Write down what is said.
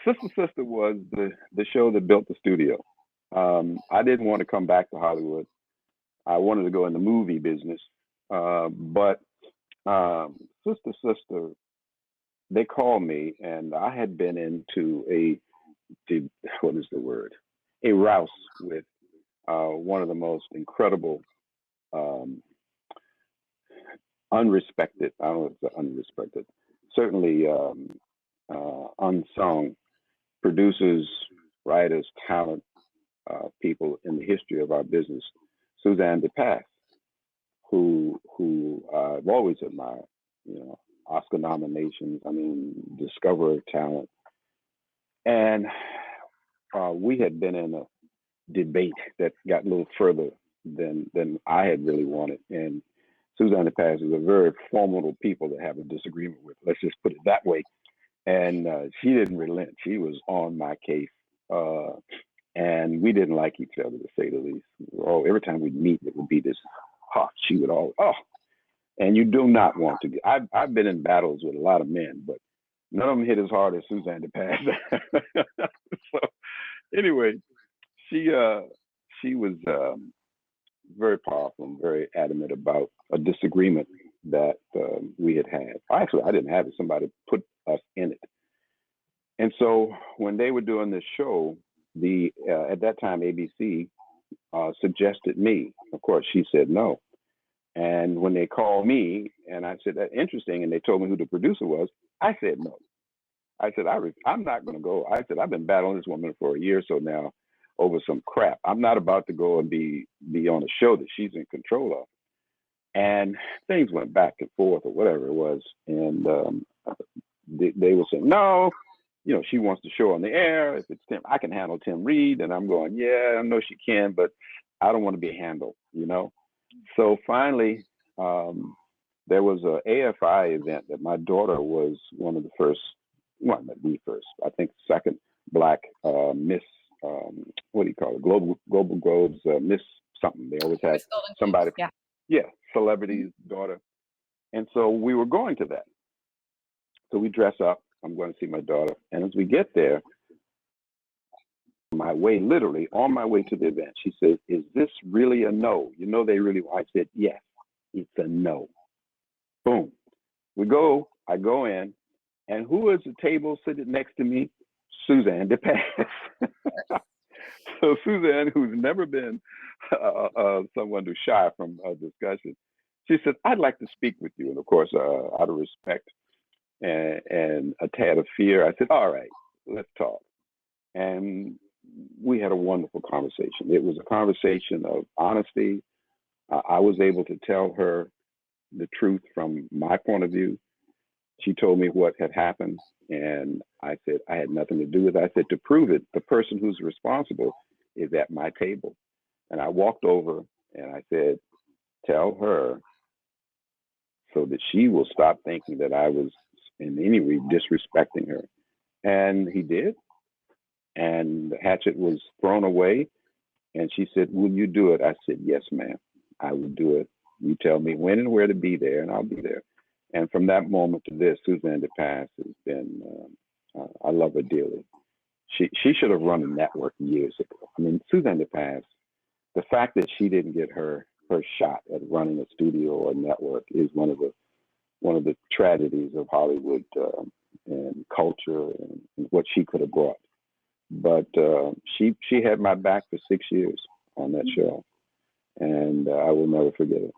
Sister Sister was the show that built the studio. I didn't want to come back to Hollywood. I wanted to go in the movie business, but Sister Sister, they called me, and I had been into what is the word? A rouse with one of the most incredible, um, unrespected. I don't know if it's unrespected. Certainly unsung producers, writers, talent people in the history of our business, Suzanne DePass, who I've always admired. You know, Oscar nominations. I mean, discoverer of talent, and we had been in a debate that got a little further than I had really wanted. And Suzanne DePass is a very formidable people to have a disagreement with. Let's just put it that way. And she didn't relent. She was on my case. Uh, and we didn't like each other, to say the least. Oh, every time we'd meet, it would be this, oh, she would always, oh, and you do not want to get. I've been in battles with a lot of men, but none of them hit as hard as Suzanne DePass. So anyway, she was very powerful and very adamant about a disagreement that we had had. Actually, I didn't have it. Somebody put us in it. And so when they were doing this show, the at that time ABC suggested me. Of course, she said no. And when they called me and I said that interesting, and they told me who the producer was, I said no. I said I'm not going to go. I said I've been battling this woman for a year or so now over some crap. I'm not about to go and be on a show that she's in control of. And things went back and forth or whatever it was, and they were saying no. You know, she wants the show on the air. If it's Tim, I can handle Tim Reid. And I'm going, yeah, I know she can, but I don't want to be handled, you know? So finally, there was a AFI event that my daughter was one of the first, well, not the first, I think second black Miss, what do you call it? Global Globes, Miss something. They always had somebody, yeah, yeah, celebrity's daughter. And so we were going to that. So we dress up. I'm going to see my daughter. And as we get there, my way, literally on my way to the event, she said, is this really a no? You know, they really, I said, yes, it's a no. Boom. I go in, and who is the table sitting next to me? Suzanne DePass. So Suzanne, who's never been someone to shy from a discussion, she said, I'd like to speak with you. And of course, out of respect and a tad of fear, I said, all right, let's talk. And we had a wonderful conversation. It was a conversation of honesty. I was able to tell her the truth from my point of view. She told me what had happened, and I said I had nothing to do with it. I said to prove it, the person who's responsible is at my table. And I walked over and I said, tell her so that she will stop thinking that I was in any way disrespecting her. And he did. And the hatchet was thrown away. And she said, will you do it? I said, yes, ma'am, I will do it. You tell me when and where to be there, and I'll be there. And from that moment to this, Suzanne DePass has been, I love her dearly. She should have run a network years ago. I mean, Suzanne DePass, the fact that she didn't get her shot at running a studio or network is one of the tragedies of Hollywood and culture and what she could have brought. But she had my back for 6 years on that show, and I will never forget it.